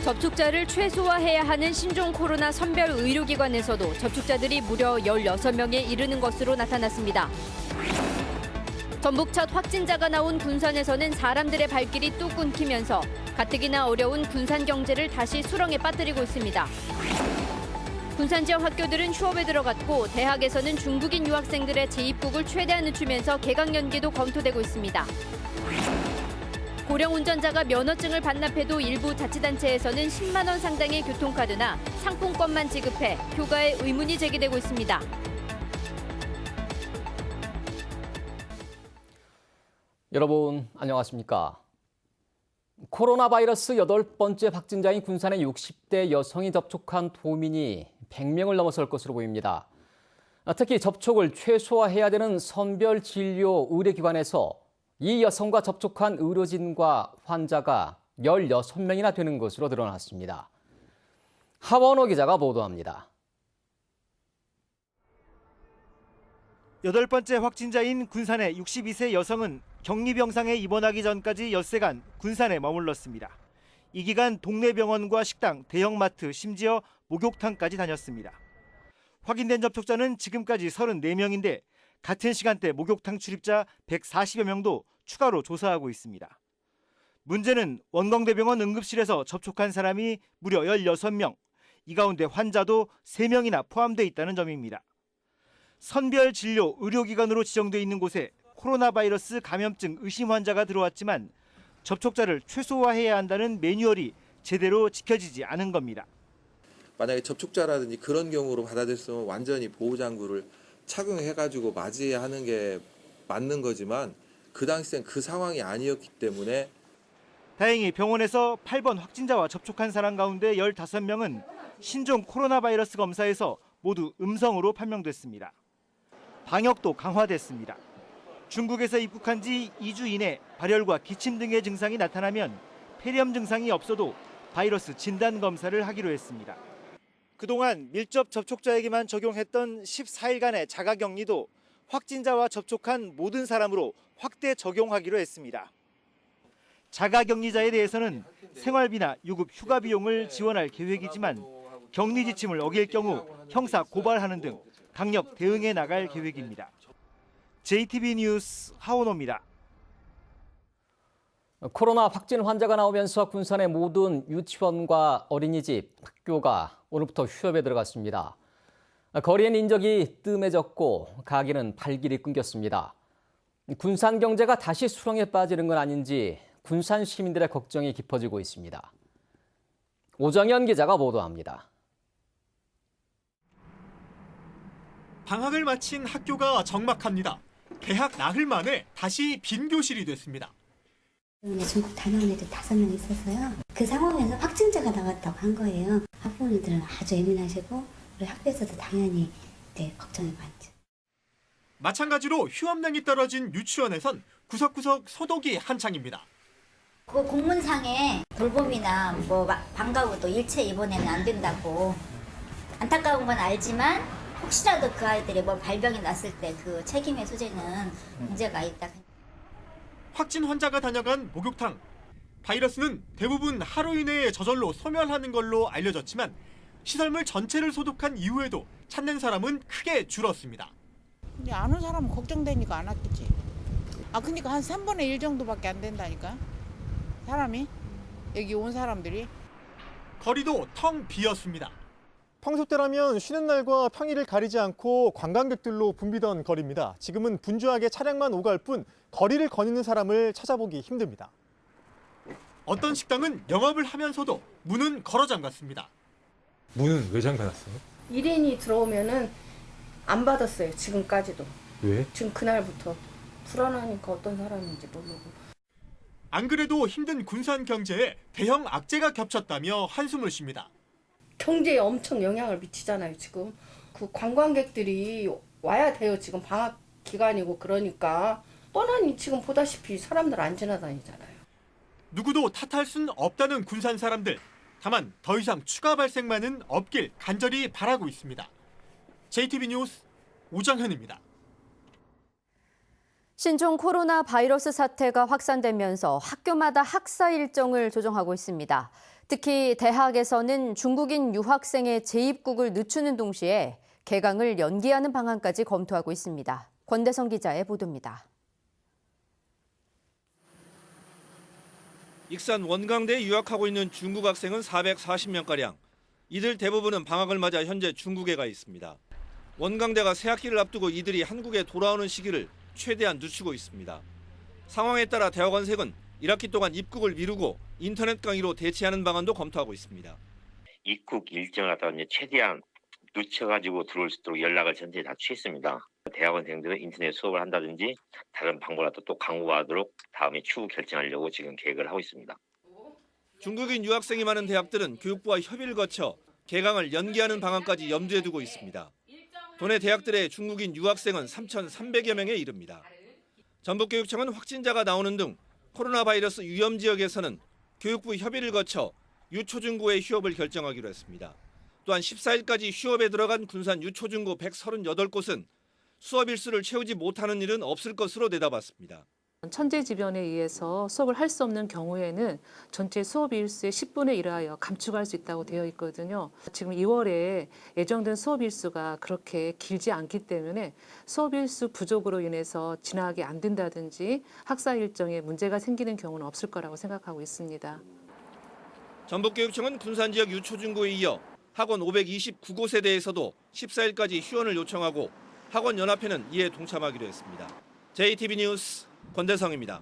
접촉자를 최소화해야 하는 신종 코로나 선별 의료기관에서도 접촉자들이 무려 16명에 이르는 것으로 나타났습니다. 전북 첫 확진자가 나온 군산에서는 사람들의 발길이 뚝 끊기면서 가뜩이나 어려운 군산 경제를 다시 수렁에 빠뜨리고 있습니다. 군산 지역 학교들은 휴업에 들어갔고 대학에서는 중국인 유학생들의 재입국을 최대한 늦추면서 개강 연기도 검토되고 있습니다. 고령 운전자가 면허증을 반납해도 일부 자치단체에서는 10만 원 상당의 교통카드나 상품권만 지급해 효과에 의문이 제기되고 있습니다. 여러분 안녕하십니까? 코로나 바이러스 8번째 확진자인 군산의 60대 여성이 접촉한 도민이 100명을 넘어설 것으로 보입니다. 특히 접촉을 최소화해야 되는 선별 진료 의료기관에서 이 여성과 접촉한 의료진과 환자가 16명이나 되는 것으로 드러났습니다. 하원호 기자가 보도합니다. 8번째 확진자인 군산의 62세 여성은 격리병상에 입원하기 전까지 엿새간 군산에 머물렀습니다. 이 기간 동네 병원과 식당, 대형마트, 심지어 목욕탕까지 다녔습니다. 확인된 접촉자는 지금까지 34명인데 같은 시간대 목욕탕 출입자 140여 명도 추가로 조사하고 있습니다. 문제는 원광대병원 응급실에서 접촉한 사람이 무려 16명, 이 가운데 환자도 3명이나 포함돼 있다는 점입니다. 선별 진료 의료기관으로 지정돼 있는 곳에 코로나 바이러스 감염증 의심 환자가 들어왔지만 접촉자를 최소화해야 한다는 매뉴얼이 제대로 지켜지지 않은 겁니다. 만약에 접촉자라든지 그런 경우로 받아들였으면 완전히 보호장구를 착용해가지고 맞이해야 하는 게 맞는 거지만 그 당시엔 그 상황이 아니었기 때문에 다행히 병원에서 8번 확진자와 접촉한 사람 가운데 15명은 신종 코로나 바이러스 검사에서 모두 음성으로 판명됐습니다. 방역도 강화됐습니다. 중국에서 입국한 지 2주 이내 발열과 기침 등의 증상이 나타나면 폐렴 증상이 없어도 바이러스 진단 검사를 하기로 했습니다. 그동안 밀접 접촉자에게만 적용했던 14일간의 자가격리도 확진자와 접촉한 모든 사람으로 확대 적용하기로 했습니다. 자가격리자에 대해서는 생활비나 유급 휴가 비용을 지원할 계획이지만 격리 지침을 어길 경우 형사 고발하는 등 강력 대응해 나갈 계획입니다. JTB 뉴스 하원호입니다. 코로나 확진 환자가 나오면서 군산의 모든 유치원과 어린이집, 학교가 오늘부터 휴업에 들어갔습니다. 거리엔 인적이 뜸해졌고 가게는 발길이 끊겼습니다. 군산 경제가 다시 수렁에 빠지는 건 아닌지 군산 시민들의 걱정이 깊어지고 있습니다. 오정현 기자가 보도합니다. 방학을 마친 학교가 적막합니다. 개학 나흘 만에 다시 빈 교실이 됐습니다. 중국 다녀온 애들 5명 있었어요. 그 상황에서 확진자가 나왔다고 한 거예요. 학부모님들은 아주 예민하시고 우리 학교에서도 당연히 걱정이 많죠. 마찬가지로 휴업량이 떨어진 유치원에선 구석구석 소독이 한창입니다. 그 공문상에 돌봄이나 방과 후도 일체 입원에는 안 된다고. 안타까운 건 알지만 혹시라도 그 아이들이 발병이 났을 때 그 책임의 소재는 문제가 있다. 확진 환자가 다녀간 목욕탕. 바이러스는 대부분 하루 이내에 저절로 소멸하는 걸로 알려졌지만 시설물 전체를 소독한 이후에도 찾는 사람은 크게 줄었습니다. 근데 안 온 사람은 걱정되니까 안 왔겠지. 그러니까 한 3분의 1 정도밖에 안 된다니까. 사람이 여기 온 사람들이. 거리도 텅 비었습니다. 평소 때라면 쉬는 날과 평일을 가리지 않고 관광객들로 붐비던 거리입니다. 지금은 분주하게 차량만 오갈 뿐 거리를 거니는 사람을 찾아보기 힘듭니다. 어떤 식당은 영업을 하면서도 문은 걸어 잠갔습니다. 문은 왜 잠가놨어요? 1인이 들어오면은 안 받았어요. 지금까지도. 왜? 지금 그날부터 불안하니까 어떤 사람인지 모르고. 안 그래도 힘든 군산 경제에 대형 악재가 겹쳤다며 한숨을 쉽니다. 경제에 엄청 영향을 미치잖아요. 지금 그 관광객들이 와야 돼요. 지금 방학 기간이고 그러니까 뻔하니 지금 보다시피 사람들 안 지나다니잖아요. 누구도 탓할 순 없다는 군산 사람들. 다만 더 이상 추가 발생만은 없길 간절히 바라고 있습니다. JTB 뉴스 오정현입니다. 신종 코로나 바이러스 사태가 확산되면서 학교마다 학사 일정을 조정하고 있습니다. 특히 대학에서는 중국인 유학생의 재입국을 늦추는 동시에 개강을 연기하는 방안까지 검토하고 있습니다. 권대성 기자의 보도입니다. 익산 원광대에 유학하고 있는 중국 학생은 440명가량. 이들 대부분은 방학을 맞아 현재 중국에 가 있습니다. 원광대가 새학기를 앞두고 이들이 한국에 돌아오는 시기를 최대한 늦추고 있습니다. 상황에 따라 대학원생은 1학기 동안 입국을 미루고 인터넷 강의로 대체하는 방안도 검토하고 있습니다. 입국 일정을 갖다가 최대한 늦춰가지고 들어올 수 있도록 연락을 전체 다 취했습니다. 대학원생들은 인터넷 수업을 한다든지 다른 방법으로 또 강구하도록 다음에 추후 결정하려고 지금 계획을 하고 있습니다. 중국인 유학생이 많은 대학들은 교육부와 협의를 거쳐 개강을 연기하는 방안까지 염두에 두고 있습니다. 도내 대학들의 중국인 유학생은 3,300여 명에 이릅니다. 전북교육청은 확진자가 나오는 등 코로나 바이러스 위험 지역에서는 교육부 협의를 거쳐 유초중고의 휴업을 결정하기로 했습니다. 또한 14일까지 휴업에 들어간 군산 유초중고 138곳은 수업 일수를 채우지 못하는 일은 없을 것으로 내다봤습니다. 천재지변에 의해서 수업을 할 수 없는 경우에는 전체 수업 일수의 10분의 1하여 감축할 수 있다고 되어 있거든요. 지금 2월에 예정된 수업 일수가 그렇게 길지 않기 때문에 수업 일수 부족으로 인해서 진학이 안 된다든지 학사 일정에 문제가 생기는 경우는 없을 거라고 생각하고 있습니다. 전북교육청은 군산 지역 유초중고에 이어 학원 529곳에 대해서도 14일까지 휴원을 요청하고 학원연합회는 이에 동참하기로 했습니다. JTB 뉴스 권대성입니다.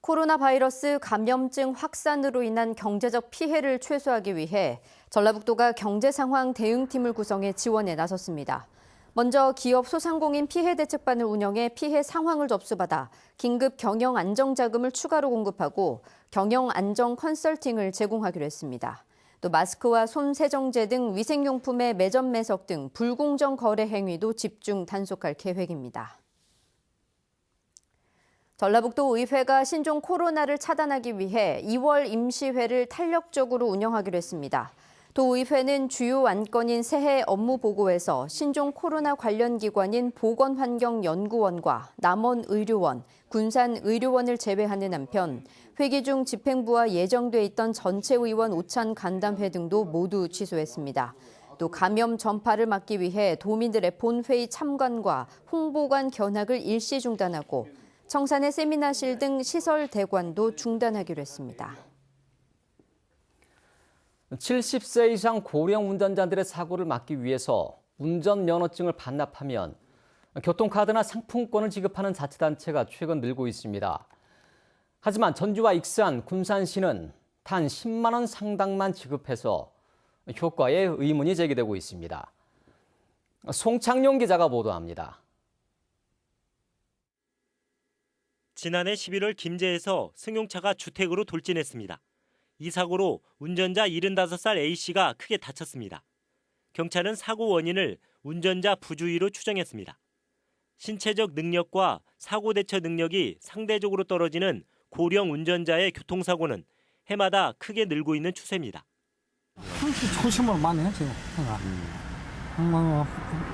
코로나 바이러스 감염증 확산으로 인한 경제적 피해를 최소화하기 위해 전라북도가 경제 상황 대응팀을 구성해 지원에 나섰습니다. 먼저 기업 소상공인 피해 대책반을 운영해 피해 상황을 접수받아 긴급 경영 안정 자금을 추가로 공급하고 경영 안정 컨설팅을 제공하기로 했습니다. 또 마스크와 손 세정제 등 위생용품의 매점 매석 등 불공정 거래 행위도 집중 단속할 계획입니다. 전라북도 의회가 신종 코로나를 차단하기 위해 2월 임시회를 탄력적으로 운영하기로 했습니다. 도의회는 주요 안건인 새해 업무 보고에서 신종 코로나 관련 기관인 보건환경연구원과 남원의료원, 군산의료원을 제외하는 한편 회기 중 집행부와 예정돼 있던 전체 의원 오찬 간담회 등도 모두 취소했습니다. 또 감염 전파를 막기 위해 도민들의 본회의 참관과 홍보관 견학을 일시 중단하고 청산의 세미나실 등 시설 대관도 중단하기로 했습니다. 70세 이상 고령 운전자들의 사고를 막기 위해서 운전면허증을 반납하면 교통카드나 상품권을 지급하는 자치단체가 최근 늘고 있습니다. 하지만 전주와 익산, 군산시는 단 10만 원 상당만 지급해서 효과에 의문이 제기되고 있습니다. 송창용 기자가 보도합니다. 지난해 11월 김제에서 승용차가 주택으로 돌진했습니다. 이 사고로 운전자 75살 A씨가 크게 다쳤습니다. 경찰은 사고 원인을 운전자 부주의로 추정했습니다. 신체적 능력과 사고 대처 능력이 상대적으로 떨어지는 고령 운전자의 교통사고는 해마다 크게 늘고 있는 추세입니다. 조심을 많이 했죠.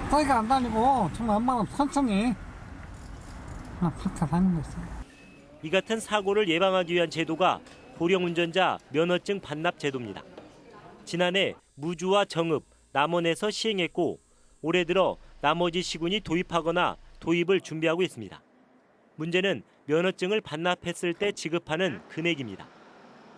거기가 안 다니고 정말 엄마가 천천히 다니고 있어요. 이 같은 사고를 예방하기 위한 제도가 고령 운전자 면허증 반납 제도입니다. 지난해 무주와 정읍, 남원에서 시행했고 올해 들어 나머지 시군이 도입하거나 도입을 준비하고 있습니다. 문제는 면허증을 반납했을 때 지급하는 금액입니다.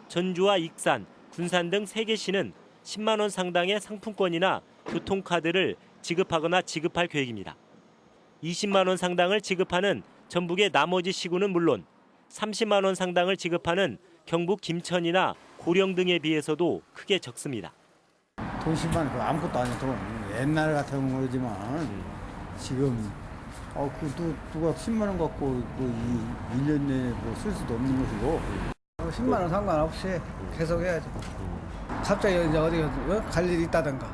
전주와 익산, 군산 등 3개 시는 10만 원 상당의 상품권이나 교통카드를 지급하거나 지급할 계획입니다. 20만 원 상당을 지급하는 전북의 나머지 시군은 물론 30만 원 상당을 지급하는 경북 김천이나 고령 등에 비해서도 크게 적습니다. 돈 10만 원 아무것도 아니야. 돈 옛날 같은 거지만 지금 누가 10만 원 갖고 뭐 1년 내에 쓸 수도 없는 것이고 10만 원 상관없이 계속 해야죠. 갑자기 이제 어디 갈 일이 있다든가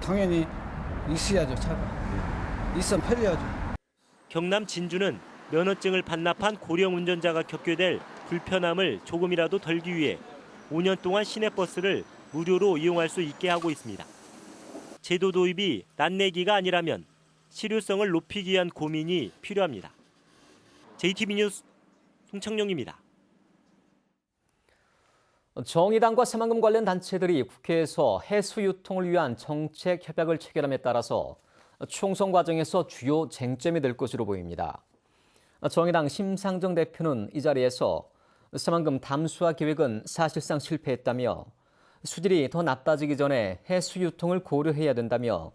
당연히 있어야죠. 차가 있으면 편리하죠. 경남 진주는 면허증을 반납한 고령 운전자가 겪게 될 불편함을 조금이라도 덜기 위해 5년 동안 시내버스를 무료로 이용할 수 있게 하고 있습니다. 제도 도입이 낫내기가 아니라면 실효성을 높이기 위한 고민이 필요합니다. JTB 뉴스 송창용입니다. 정의당과 새만금 관련 단체들이 국회에서 해수 유통을 위한 정책 협약을 체결함에 따라서 총선 과정에서 주요 쟁점이 될 것으로 보입니다. 정의당 심상정 대표는 이 자리에서 새만금 담수화 계획은 사실상 실패했다며 수질이 더 나빠지기 전에 해수 유통을 고려해야 된다며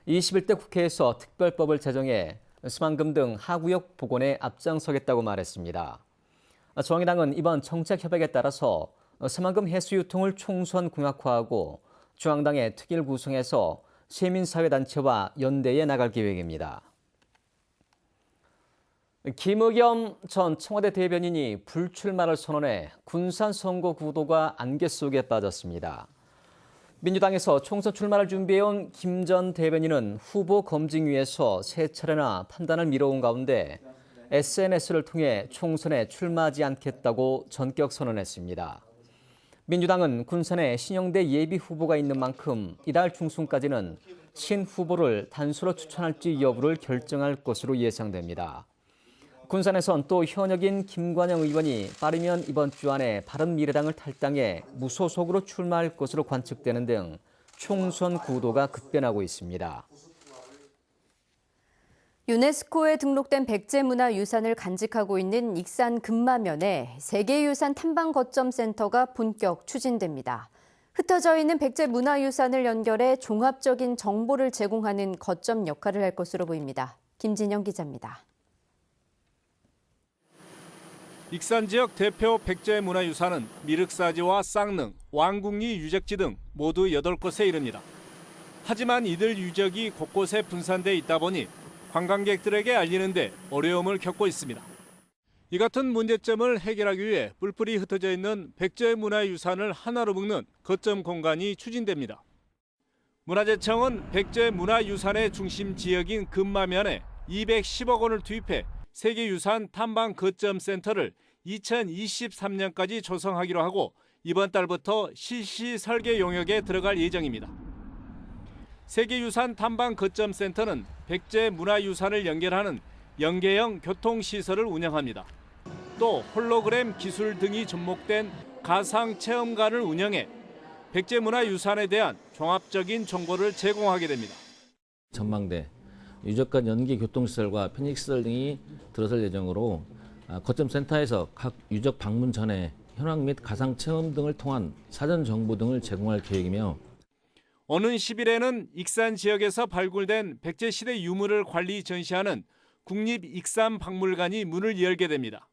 21대 국회에서 특별법을 제정해 새만금 등 하구역 복원에 앞장서겠다고 말했습니다. 정의당은 이번 정책 협약에 따라서 새만금 해수 유통을 총선 공약화하고 중앙당의 특위를 구성해서 시민사회단체와 연대에 나갈 계획입니다. 김의겸 전 청와대 대변인이 불출마를 선언해 군산 선거 구도가 안개 속에 빠졌습니다. 민주당에서 총선 출마를 준비해온 김 전 대변인은 후보 검증위에서 세 차례나 판단을 미뤄온 가운데 SNS를 통해 총선에 출마하지 않겠다고 전격 선언했습니다. 민주당은 군산에 신영대 예비 후보가 있는 만큼 이달 중순까지는 신 후보를 단수로 추천할지 여부를 결정할 것으로 예상됩니다. 군산에선 또 현역인 김관영 의원이 빠르면 이번 주 안에 바른미래당을 탈당해 무소속으로 출마할 것으로 관측되는 등 총선 구도가 급변하고 있습니다. 유네스코에 등록된 백제문화유산을 간직하고 있는 익산 금마면에 세계유산 탐방거점센터가 본격 추진됩니다. 흩어져 있는 백제문화유산을 연결해 종합적인 정보를 제공하는 거점 역할을 할 것으로 보입니다. 김진영 기자입니다. 익산 지역 대표 백제문화유산은 미륵사지와 쌍능, 왕궁리 유적지 등 모두 8곳에 이릅니다. 하지만 이들 유적이 곳곳에 분산돼 있다 보니 관광객들에게 알리는데 어려움을 겪고 있습니다. 이 같은 문제점을 해결하기 위해 뿔뿔이 흩어져 있는 백제문화유산을 하나로 묶는 거점 공간이 추진됩니다. 문화재청은 백제문화유산의 중심 지역인 금마면에 210억 원을 투입해 세계유산 탐방 거점 센터를 2023년까지 조성하기로 하고 이번 달부터 실시 설계 용역에 들어갈 예정입니다. 세계유산 탐방 거점 센터는 백제문화유산을 연결하는 연계형 교통시설을 운영합니다. 또 홀로그램 기술 등이 접목된 가상체험관을 운영해 백제문화유산에 대한 종합적인 정보를 제공하게 됩니다. 전망대, 유적관 연계 교통시설과 편익시설 등이 들어설 예정으로 거점센터에서 각 유적 방문 전에 현황 및 가상체험 등을 통한 사전 정보 등을 제공할 계획이며 오는 10일에는 익산 지역에서 발굴된 백제시대 유물을 관리 전시하는 국립익산박물관이 문을 열게 됩니다.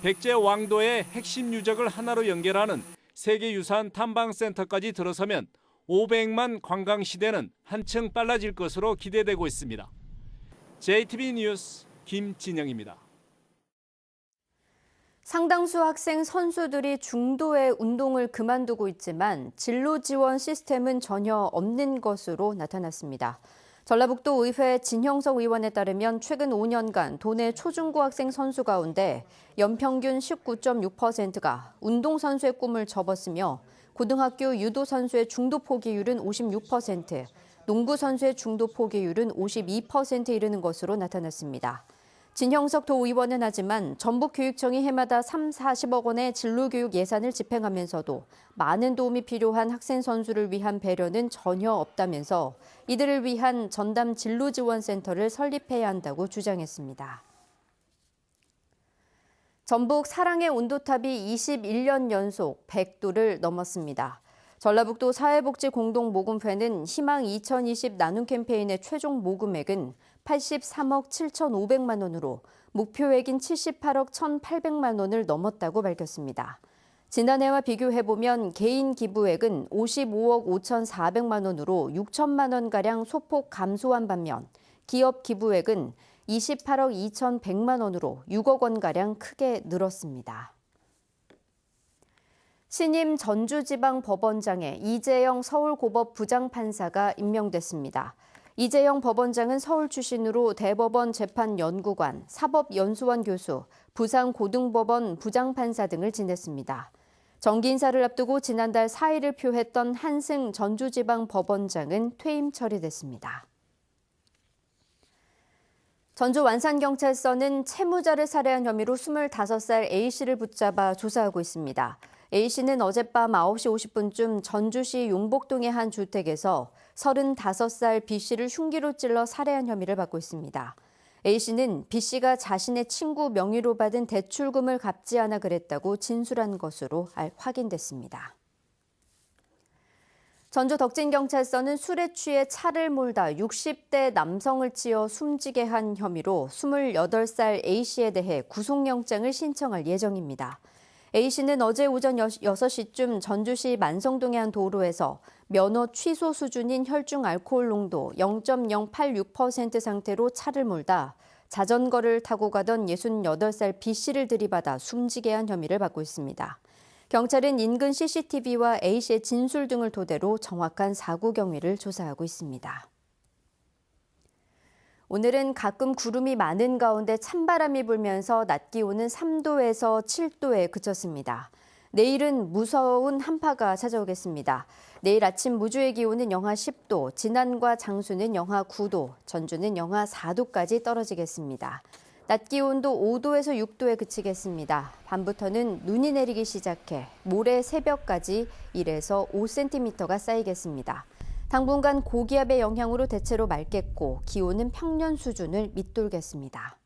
백제왕도의 핵심 유적을 하나로 연결하는 세계유산 탐방센터까지 들어서면 500만 관광시대는 한층 빨라질 것으로 기대되고 있습니다. JTBC 뉴스 김진영입니다. 상당수 학생 선수들이 중도의 운동을 그만두고 있지만 진로 지원 시스템은 전혀 없는 것으로 나타났습니다. 전라북도 의회 진형석 의원에 따르면 최근 5년간 도내 초중고 학생 선수 가운데 연평균 19.6%가 운동선수의 꿈을 접었으며 고등학교 유도 선수의 중도 포기율은 56%, 농구 선수의 중도 포기율은 52%에 이르는 것으로 나타났습니다. 진형석 도의원은 하지만 전북교육청이 해마다 40억 원의 진로교육 예산을 집행하면서도 많은 도움이 필요한 학생 선수를 위한 배려는 전혀 없다면서 이들을 위한 전담 진로지원센터를 설립해야 한다고 주장했습니다. 전북 사랑의 온도탑이 21년 연속 100도를 넘었습니다. 전라북도 사회복지공동모금회는 희망 2020 나눔 캠페인의 최종 모금액은 83억 7,500만 원으로 목표액인 78억 1,800만 원을 넘었다고 밝혔습니다. 지난해와 비교해보면 개인 기부액은 55억 5,400만 원으로 6천만 원가량 소폭 감소한 반면 기업 기부액은 28억 2,100만 원으로 6억 원가량 크게 늘었습니다. 신임 전주지방법원장에 이재영 서울고법 부장판사가 임명됐습니다. 이재영 법원장은 서울 출신으로 대법원 재판연구관, 사법연수원 교수, 부산고등법원 부장판사 등을 지냈습니다. 정기 인사를 앞두고 지난달 4일을 표했던 한승 전주지방법원장은 퇴임 처리됐습니다. 전주 완산경찰서는 채무자를 살해한 혐의로 25살 A씨를 붙잡아 조사하고 있습니다. A씨는 어젯밤 9시 50분쯤 전주시 용복동의 한 주택에서 35살 B씨를 흉기로 찔러 살해한 혐의를 받고 있습니다. A씨는 B씨가 자신의 친구 명의로 받은 대출금을 갚지 않아 그랬다고 진술한 것으로 확인됐습니다. 전주 덕진경찰서는 술에 취해 차를 몰다 60대 남성을 찌어 숨지게 한 혐의로 28살 A씨에 대해 구속영장을 신청할 예정입니다. A씨는 어제 오전 6시쯤 전주시 만성동의 한 도로에서 면허 취소 수준인 혈중 알코올 농도 0.086% 상태로 차를 몰다 자전거를 타고 가던 68살 B씨를 들이받아 숨지게 한 혐의를 받고 있습니다. 경찰은 인근 CCTV와 A씨의 진술 등을 토대로 정확한 사고 경위를 조사하고 있습니다. 오늘은 가끔 구름이 많은 가운데 찬바람이 불면서 낮 기온은 3도에서 7도에 그쳤습니다. 내일은 무서운 한파가 찾아오겠습니다. 내일 아침 무주의 기온은 영하 10도, 진안과 장수는 영하 9도, 전주는 영하 4도까지 떨어지겠습니다. 낮 기온도 5도에서 6도에 그치겠습니다. 밤부터는 눈이 내리기 시작해 모레 새벽까지 1에서 5cm가 쌓이겠습니다. 당분간 고기압의 영향으로 대체로 맑겠고 기온은 평년 수준을 밑돌겠습니다.